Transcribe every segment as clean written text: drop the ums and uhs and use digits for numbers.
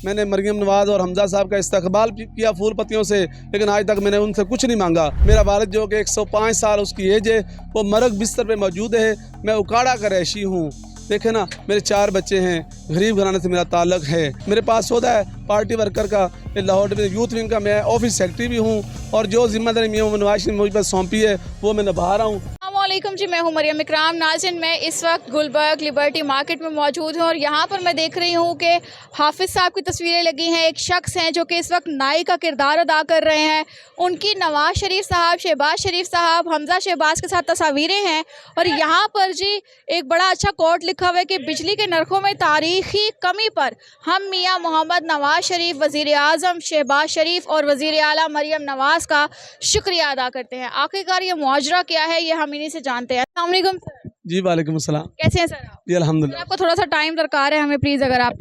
मैंने मरियम नवाज़ और हमजा साहब का इस्तकबाल किया फूल पत्तियों से, लेकिन आज तक मैंने उनसे कुछ नहीं मांगा। मेरा वालिद जो कि 105 साल उसकी एज है, वो मरग बिस्तर पे मौजूद है। मैं उकाड़ा का रैशी हूँ। देखे ना, मेरे 4 बच्चे हैं, गरीब घराने से मेरा ताल्लुक है। मेरे पास सौदा है पार्टी वर्कर का, लाहौर में यूथ विंग का मैं ऑफिस सेक्रेटरी भी हूँ, और जो जिम्मेदारी मियां मोहम्मद नवाज ने मुझ पर सौंपी है वो मैं निभा रहा हूँ। अस्सलामुअलैकुम जी, मैं हूँ मरियम इकराम। नाज़रीन, मैं इस वक्त गुलबर्ग लिबर्टी मार्केट में मौजूद हूँ और यहाँ पर मैं देख रही हूँ कि हाफिज़ साहब की तस्वीरें लगी हैं। एक शख्स हैं जो कि इस वक्त नाई का किरदार अदा कर रहे हैं। उनकी नवाज़ शरीफ साहब, शहबाज शरीफ साहब, हमजा शहबाज के साथ तस्वीरें हैं। और यहाँ पर जी एक बड़ा अच्छा कोट लिखा हुआ है कि बिजली के नरखों में तारीखी कमी पर हम मियाँ मोहम्मद नवाज शरीफ, वज़ीर आज़म शहबाज शरीफ और वज़ीर आला मरियम नवाज़ का शुक्रिया अदा करते हैं। आखिरकार ये मुआवजा क्या है, ये हम इन्हीं से जानते हैं। अस्सलाम वालेकुम सर। जी वालेकुम अस्सलाम। कैसे हैं सर आप? जी अल्हम्दुलिल्लाह। आपको थोड़ा सा टाइम दरकार है हमें, प्लीज़ अगर आप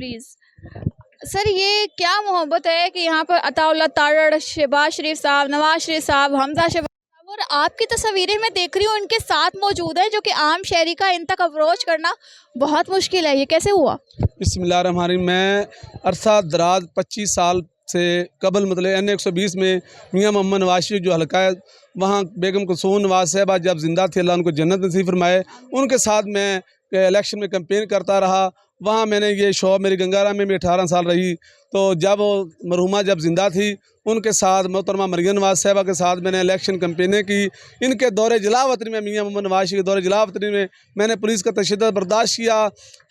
सर, ये क्या मोहब्बत है कि यहाँ पर अताउल्लाह तारड़, शहबाज शरीफ साहब, नवाज शरीफ साहब, हमजा शहबाज साहब, और आपकी तस्वीरें मैं देख रही हूँ इनके साथ मौजूद है, जो कि आम शहरी का इन तक अप्रोच करना बहुत मुश्किल है। ये कैसे हुआ? बिस्मिल्लाहिर्रहमानिर्रहीम। मैं अरसा दराज 25 साल से कबल मतलब N120 में मियां मोहम्मद नवाज शरीफ जो हल्का है, वहाँ बेगम कुलसूम नवाज साहबा जब जिंदा थे, अल्लाह उनको जन्नत नसीब फरमाए, उनके साथ मैं इलेक्शन में कैंपेन करता रहा। वहाँ मैंने ये शॉप मेरी गंगारा में 18 साल रही। तो जब मरहुमा जब जिंदा थी, उनके साथ मोहतरमा मरियम नवाज साहबा के साथ मैंने इलेक्शन कैंपेनें की। इनके दौरे जलावतनी में, मियां मोहम्मद नवाज शरीफ के दौरे जलावतनी में मैंने पुलिस का तशद्दुद बर्दाश्त किया,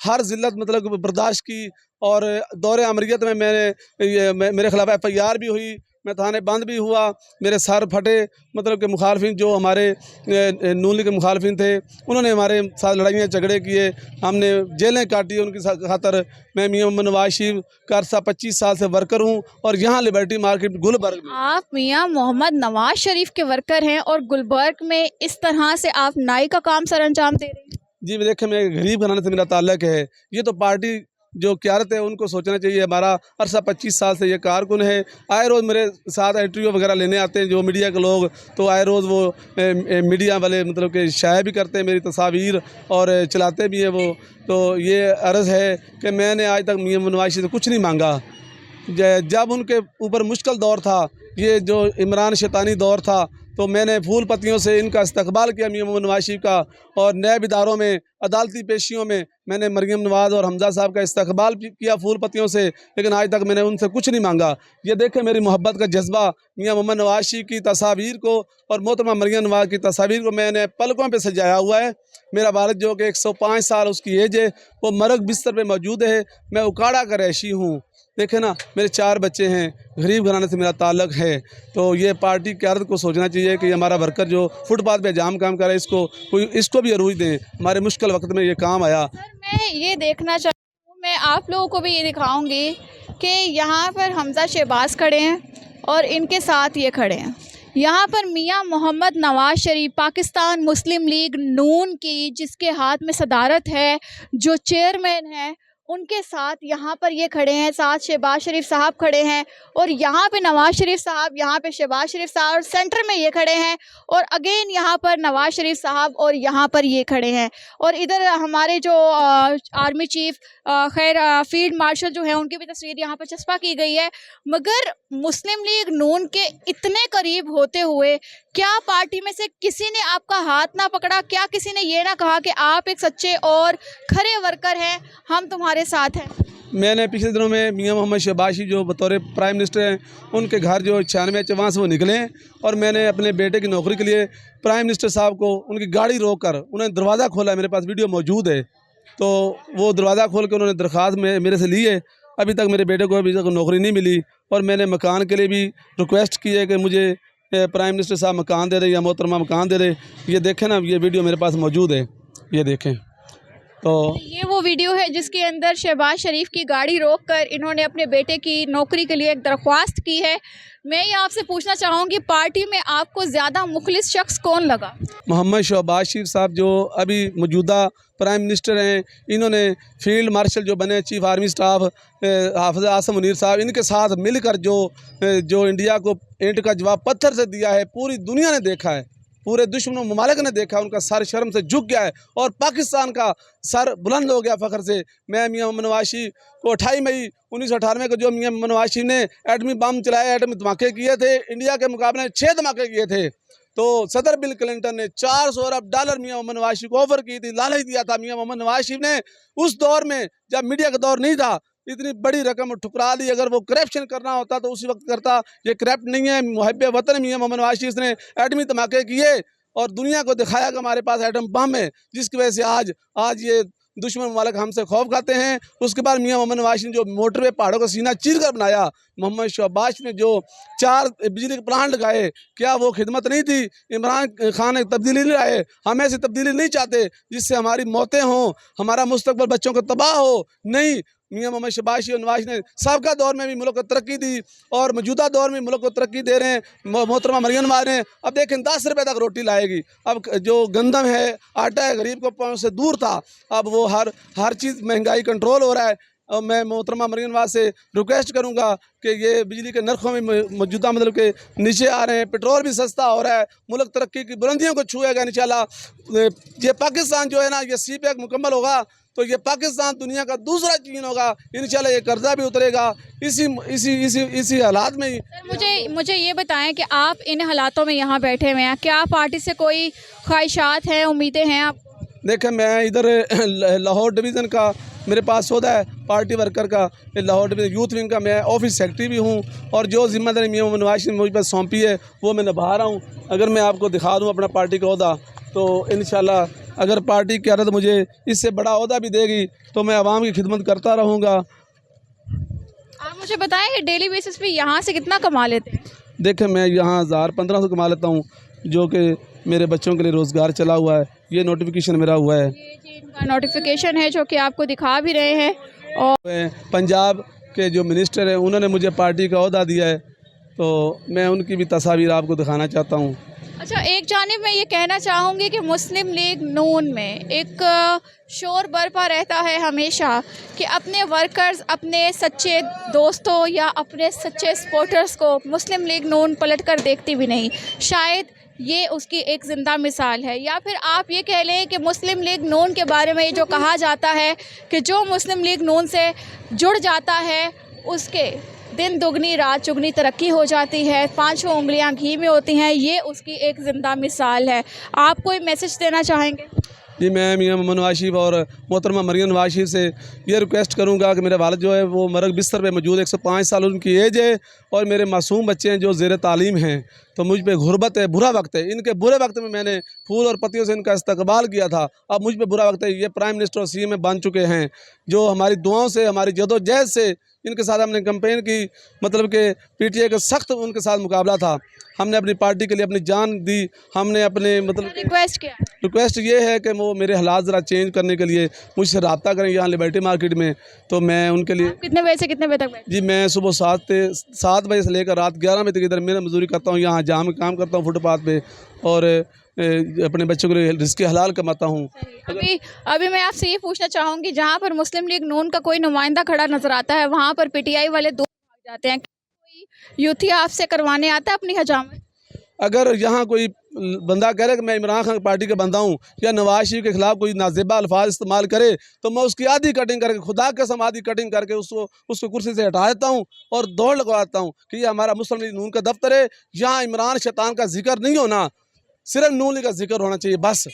हर जिल्लत मतलब बर्दाश्त की। और दौरे अमरीत में मेरे खिलाफ FIR भी हुई, मैं थाने बंद भी हुआ, मेरे सर फटे। मतलब कि मुखालफिन जो हमारे नून लीग के मुखालफिन थे, उन्होंने हमारे साथ लड़ाइयाँ झगड़े किए, हमने जेलें काटी उनकी खातर। मैं मियां मोहम्मद नवाज शरीफ का अरसा 25 साल से वर्कर हूँ और यहाँ लिबर्टी मार्केट गुलबर्ग में। आप मियां मोहम्मद नवाज शरीफ के वर्कर हैं और गुलबर्ग में इस तरह से आप नाई का काम सर अंजाम दे रहे हैं? जी देखिए, मैं गरीब घराने से मेरा ताल्लुक है। ये तो पार्टी जो क्यादत है उनको सोचना चाहिए। हमारा अरसा 25 साल से ये कारकुन है। आए रोज़ मेरे साथ इंटरव्यू वगैरह लेने आते हैं जो मीडिया के लोग, तो आए रोज़ वो मीडिया वाले मतलब कि शाया भी करते हैं मेरी तस्वीर और चलाते भी हैं वो। तो ये अर्ज़ है कि मैंने आज तक मियां नवाज शरीफ से कुछ नहीं मांगा। जब उनके ऊपर मुश्किल दौर था, ये जो इमरान शैतानी दौर था, तो मैंने फूल पत्तियों से इनका इस्तकबाल किया मियां मोहम्मद नवाज शरीफ का। और नैब इदारों में, अदालती पेशियों में मैंने मरियम नवाज़ और हमजा साहब का इस्तकबाल किया फूल पत्तियों से, लेकिन आज तक मैंने उनसे कुछ नहीं मांगा। ये देखें मेरी मोहब्बत का जज्बा। मियां मोहम्मद नवाज शरीफ की तस्वीर को और मोहतरमा मरियम नवाज़ की तस्वीर को मैंने पलकों पर सजाया हुआ है। मेरा वालिद जो कि 105 साल उसकी एज है, वो मरग बिस्तर पर मौजूद है। मैं उकाड़ा का रैशी हूँ। देखे ना, मेरे 4 बच्चे हैं, गरीब घराने से मेरा ताल्लुक है। तो ये पार्टी क्यादत को सोचना चाहिए कि हमारा वर्कर जो फुटपाथ पे जाम काम करे, इसको भी अरूज दें। हमारे मुश्किल वक्त में ये काम आया। सर, मैं ये देखना चाहती हूँ, मैं आप लोगों को भी ये दिखाऊंगी कि यहाँ पर हमजा शहबाज खड़े हैं और इनके साथ ये खड़े हैं। यहाँ पर मियाँ मोहम्मद नवाज शरीफ, पाकिस्तान मुस्लिम लीग नून की जिसके हाथ में सदारत है, जो चेयरमैन है, उनके साथ यहाँ पर ये खड़े हैं। साथ शहबाज शरीफ साहब खड़े हैं और यहाँ पे नवाज शरीफ साहब, यहाँ पे शहबाज शरीफ साहब, और सेंटर में ये खड़े हैं और अगेन यहाँ पर नवाज शरीफ साहब और यहाँ पर ये खड़े हैं। और इधर हमारे जो आर्मी चीफ फील्ड मार्शल जो है, उनकी भी तस्वीर यहाँ पर चस्पा की गई है। मगर मुस्लिम लीग नून के इतने करीब होते हुए क्या पार्टी में से किसी ने आपका हाथ ना पकड़ा? क्या किसी ने ये ना कहा कि आप एक सच्चे और खरे वर्कर हैं, हम तुम्हारे साथ हैं? मैंने पिछले दिनों में मियां मोहम्मद शहबाज शरीफ जो बतौर प्राइम मिनिस्टर हैं, उनके घर जो 96 वहाँ से वो निकले, और मैंने अपने बेटे की नौकरी के लिए प्राइम मिनिस्टर साहब को उनकी गाड़ी रोक कर उन्होंने दरवाज़ा खोला। मेरे पास वीडियो मौजूद है। तो वो दरवाज़ा खोल के उन्होंने दरख्वास्त मेरे से ली है। अभी तक मेरे बेटे को अभी तक नौकरी नहीं मिली, और मैंने मकान के लिए भी रिक्वेस्ट की है कि मुझे प्राइम मिनिस्टर साहब मकान दे दे या मोहतरमा मकान दे दे। ये देखें ना, ये वीडियो मेरे पास मौजूद है, ये देखें। तो ये वो वीडियो है जिसके अंदर शहबाज शरीफ की गाड़ी रोककर इन्होंने अपने बेटे की नौकरी के लिए एक दरख्वास्त की है। मैं ये आपसे पूछना चाहूँगी, पार्टी में आपको ज़्यादा मुखलिस शख्स कौन लगा? मोहम्मद शहबाज शरीफ साहब जो अभी मौजूदा प्राइम मिनिस्टर हैं, इन्होंने फील्ड मार्शल जो बने, चीफ आर्मी स्टाफ हाफिज़ आसिम मुनीर साहब, इनके साथ मिलकर जो इंडिया को ईंट का जवाब पत्थर से दिया है, पूरी दुनिया ने देखा है। पूरे दुश्मन ममालिक ने देखा, उनका सर शर्म से झुक गया है और पाकिस्तान का सर बुलंद हो गया फ़ख्र से। मैं मियां मोहम्मद नवाज शरीफ को 28 मई 1998 को जो मियां मोहम्मद नवाज शरीफ ने एटमी बम चलाए, एटमी धमाके किए थे, इंडिया के मुकाबले 6 धमाके किए थे, तो सदर बिल क्लिंटन ने $400 अरब मियां मोहम्मद नवाज शरीफ को ऑफर की थी, लालच दिया था। मियां मोहम्मद नवाज शरीफ ने उस दौर में, जब मीडिया का दौर नहीं था, इतनी बड़ी रकम ठुकरा दी। अगर वो करप्शन करना होता तो उसी वक्त करता। ये करप्ट नहीं है, मुहब्बे वतन मियां मोहम्मद नवाज शरीफ ने एटमी धमाके किए और दुनिया को दिखाया कि हमारे पास एटम बम है, जिसकी वजह से आज ये दुश्मन ममालिक हमसे खौफ खाते हैं। उसके बाद मियां मोहम्मद नवाज शरीफ ने जो मोटरवे पहाड़ों का सीना चीर कर बनाया, मोहम्मद शहबाज ने जो 4 बिजली के प्लांट लगाए, क्या वो खिदमत नहीं थी? इमरान खान ने तब्दीली नहीं लाए। हम ऐसी तब्दीली नहीं चाहते जिससे हमारी मौतें हों, हमारा मुस्तकबल बच्चों को तबाह हो। नहीं, मियां मोहम्मद शहबाज और नवाज ने सबका दौर में भी मुल्क को तरक्की दी और मौजूदा दौर में मुल्क को तरक्की दे रहे हैं। मोहतरमा मरियम नवाज ने अब देखें 10 रुपये तक रोटी लाएगी। अब जो गंदम है, आटा है, गरीब को पहुँच से दूर था, अब वो हर चीज़ महंगाई कंट्रोल हो रहा है। और मैं मोहतरमा मरियम नवाज से रिक्वेस्ट करूंगा कि ये बिजली के नरखों में मौजूदा मतलब के नीचे आ रहे हैं, पेट्रोल भी सस्ता हो रहा है, मुल्क तरक्की की बुलंदियों को छुएगा इंशाल्लाह। ये पाकिस्तान जो है ना, ये CPEC मुकम्मल होगा तो ये पाकिस्तान दुनिया का दूसरा चीन होगा इंशाल्लाह। ये कर्जा भी उतरेगा इसी हालात में ही। सर मुझे ये बताएं कि आप इन हालातों में यहाँ बैठे हुए हैं, क्या पार्टी से कोई ख्वाहिशात हैं, उम्मीदें हैं आप? देखें, मैं इधर लाहौर डिवीज़न का मेरे पास सौदा है पार्टी वर्कर का, लाहौर डिवीज़न यूथ विंग का मैं ऑफिस सेक्रेटरी भी हूँ और जो जिम्मेदारी मियां मोहम्मद नवाज शरीफ मुझ पर सौंपी है वो मैं निभा रहा हूँ। अगर मैं आपको दिखा दूँ अपना पार्टी का ओहदा तो इंशाल्लाह अगर पार्टी की क़यादत मुझे इससे बड़ा ओहदा भी देगी तो मैं आवाम की खिदमत करता रहूँगा। आप मुझे बताएं कि डेली बेसिस पे यहाँ से कितना कमा लेते हैं? देखें, मैं यहाँ 1000-1500 कमा लेता हूँ, जो कि मेरे बच्चों के लिए रोज़गार चला हुआ है। ये नोटिफिकेशन मेरा हुआ है, ये इनका नोटिफिकेशन है जो कि आपको दिखा भी रहे हैं। और पंजाब के जो मिनिस्टर हैं उन्होंने मुझे पार्टी का ओहदा दिया है, तो मैं उनकी भी तस्वीर आपको दिखाना चाहता हूँ। अच्छा, एक जानिब मैं ये कहना चाहूँगी कि मुस्लिम लीग नून में एक शोर बरपा रहता है हमेशा कि अपने वर्कर्स, अपने सच्चे दोस्तों या अपने सच्चे सपोर्टर्स को मुस्लिम लीग नून पलट कर देखती भी नहीं। शायद ये उसकी एक ज़िंदा मिसाल है, या फिर आप ये कह लें कि मुस्लिम लीग नून के बारे में ये जो कहा जाता है कि जो मुस्लिम लीग नून से जुड़ जाता है उसके दिन दुगनी रात चुगनी तरक्की हो जाती है, 5 उंगलियां घी में होती हैं। ये उसकी एक ज़िंदा मिसाल है। आप कोई मैसेज देना चाहेंगे? जी, मैं मियां मोहम्मद नवाज शरीफ और मोहतरमा मरियम नवाज शरीफ से ये रिक्वेस्ट करूंगा कि मेरे वालिद जो है वो मरग बिस्तर पे मौजूद, 105 साल उनकी एज है और मेरे मासूम बच्चे हैं जो ज़ेर तालीम हैं, तो मुझ पे गुर्बत है, बुरा वक्त है। इनके बुरे वक्त में मैंने फूल और पत्तियों से इनका इस्तकबाल किया था, अब मुझ पे बुरा वक्त है। ये प्राइम मिनिस्टर और CM बन चुके हैं, जो हमारी दुआओं से, हमारी जदोजहद से इनके साथ हमने कैंपेन की, मतलब कि PTI का सख्त उनके साथ मुकाबला था। हमने अपनी पार्टी के लिए अपनी जान दी। हमने अपने मतलब रिक्वेस्ट ये है कि वो मेरे हालात ज़रा चेंज करने के लिए मुझसे रब्ता करें यहाँ लिबर्टी मार्केट में, तो मैं उनके लिए। कितने बजे से कितने बजे तक? जी, मैं सुबह 7 बजे से लेकर रात 11 बजे तक इधर मेरा मजदूरी करता हूँ, यहाँ जाम में काम करता हूँ फुटपाथ पे और अपने बच्चों के लिए रिज़्क़ हलाल कमाता हूँ। अभी मैं आपसे ये पूछना चाहूँगी, जहाँ पर मुस्लिम लीग नून का कोई नुमाइंदा खड़ा नज़र आता है वहाँ पर PTI वाले दो भाग जाते हैं। कोई यूथी आपसे करवाने आता है अपनी हजामत? अगर यहाँ कोई बंदा कह रहे कि मैं इमरान खान पार्टी का बंदा हूँ या नवाज शरीफ के खिलाफ कोई नाजेबा अल्फाज इस्तेमाल करे तो मैं उसकी आधी कटिंग करके, खुदा के कसम आधी कटिंग करके उसको कुर्सी से हटा देता हूँ और दौड़ लगवाता हूँ कि ये हमारा मुस्लिम लीग नून का दफ्तर है, यहाँ इमरान शैतान का जिक्र नहीं होना, सिर्फ नून लीग का जिक्र होना चाहिए बस।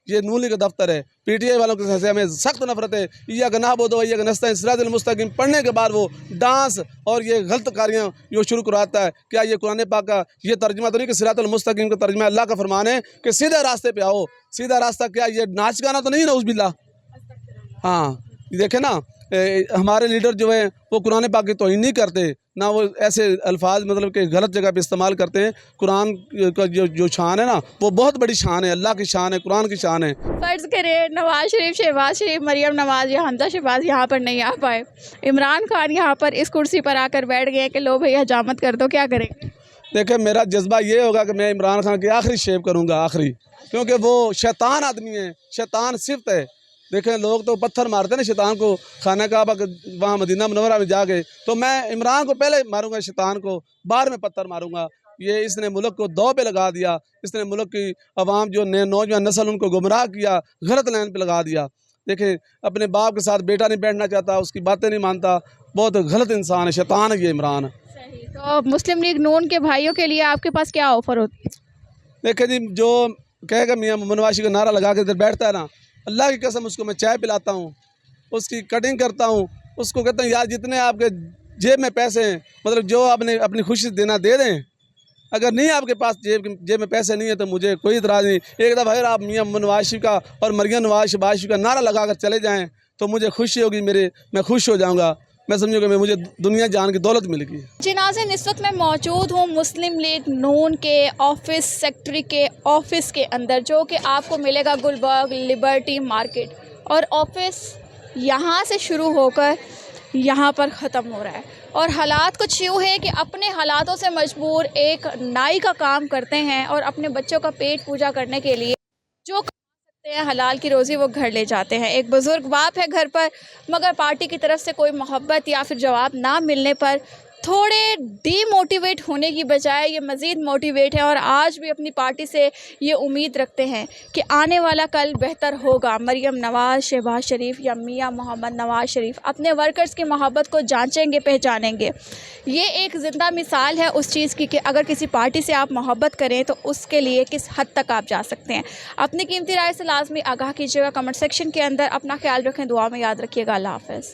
ये नून लीग का दफ्तर है। PTI वालों के से हमें सख्त नफरत है। इय्या का नाबुदु व इय्या का नस्तईन सिरातल मुस्तकीम पढ़ने के बाद वो डांस और ये गलत कारियाँ जो शुरू कराता है। क्या ये कुरान पाक का ये तर्जुमा तो नहीं कि सिरातल मुस्तकीम का तर्जुमा अल्लाह का फरमान है कि सीधे रास्ते पे आओ? सीधा रास्ता क्या ये नाच गाना तो नहीं ना? उज़बिल्लाह। हाँ, देखे ना, हमारे लीडर जो है वो कुरान पाक की तौहीन नहीं करते, ना वो ऐसे अल्फाज मतलब कि गलत जगह पे इस्तेमाल करते हैं। कुरान का जो शान है ना वो बहुत बड़ी शान है, अल्लाह की शान है, कुरान की शान है। फ़र्ज़ करें नवाज शरीफ, शहबाज शरीफ, मरियम नवाज या हमजा शहबाज यहाँ पर नहीं आ पाए, इमरान खान यहाँ पर इस कुर्सी पर आकर बैठ गए कि लो भैया हजामत कर दो, क्या करेंगे? देखिए, मेरा जज्बा ये होगा कि मैं इमरान खान की आखिरी शेव करूँगा, आखिरी, क्योंकि वो शैतान आदमी है, शैतान सिफ्त है। देखें, लोग तो पत्थर मारते हैं ना शैतान को, खाना काबा वहाँ मदीना मुनव्वरा में जाके, तो मैं इमरान को पहले मारूंगा, शैतान को बाद में पत्थर मारूंगा। ये इसने मुल्क को दौ पे लगा दिया, इसने मुल्क की आवाम जो नौजवान नस्ल उनको गुमराह किया, गलत लाइन पे लगा दिया। देखें, अपने बाप के साथ बेटा नहीं बैठना चाहता, उसकी बातें नहीं मानता, बहुत गलत इंसान है, शैतान है ये इमरान। सही। तो मुस्लिम लीग नून के भाइयों के लिए आपके पास क्या ऑफ़र होती है? देखें जी, जो कहेगा मियाँ मोहम्मद नवाज शरीफ का नारा लगा के इधर बैठता है ना, अल्लाह की कसम उसको मैं चाय पिलाता हूँ, उसकी कटिंग करता हूँ, उसको कहता हूँ यार जितने आपके जेब में पैसे हैं, मतलब जो आपने अपनी खुशी से देना दे दें, अगर नहीं आपके पास जेब में पैसे नहीं है तो मुझे कोई इतराज़ नहीं। एक दफ़ा फिर आप मियाँ मोहम्मद नवाज शरीफ का और मरियम नवाज शहबाज शरीफ का नारा लगा कर चले जाएँ तो मुझे खुशी होगी, मैं खुश हो जाऊँगा, मैं समझूँगा मुझे दुनिया जान की दौलत मिल गई। जी नाज़रीन, इस वक्त मैं मौजूद हूँ मुस्लिम लीग नून के ऑफिस सेक्रेटरी के ऑफिस के अंदर, जो कि आपको मिलेगा गुलबर्ग लिबर्टी मार्केट, और ऑफिस यहाँ से शुरू होकर यहाँ पर ख़त्म हो रहा है। और हालात कुछ यूँ है कि अपने हालातों से मजबूर एक नाई का काम करते हैं और अपने बच्चों का पेट पूजा करने के लिए जो सकते हैं हलाल की रोज़ी वो घर ले जाते हैं। एक बुज़ुर्ग बाप है घर पर, मगर पार्टी की तरफ से कोई मोहब्बत या फिर जवाब ना मिलने पर थोड़े डीमोटिवेट होने की बजाय ये मज़ीद मोटिवेट है और आज भी अपनी पार्टी से ये उम्मीद रखते हैं कि आने वाला कल बेहतर होगा। मरियम नवाज़ शहबाज शरीफ या मियाँ मोहम्मद नवाज़ शरीफ अपने वर्कर्स की मोहब्बत को जांचेंगे, पहचानेंगे। ये एक ज़िंदा मिसाल है उस चीज़ की कि अगर किसी पार्टी से आप मोहब्बत करें तो उसके लिए किस हद तक आप जा सकते हैं। अपनी कीमती राय से लाजमी आगाह कीजिएगा कमेंट सेक्शन के अंदर। अपना ख्याल रखें, दुआ में याद रखिएगा। अल्लाह हाफ़िज़।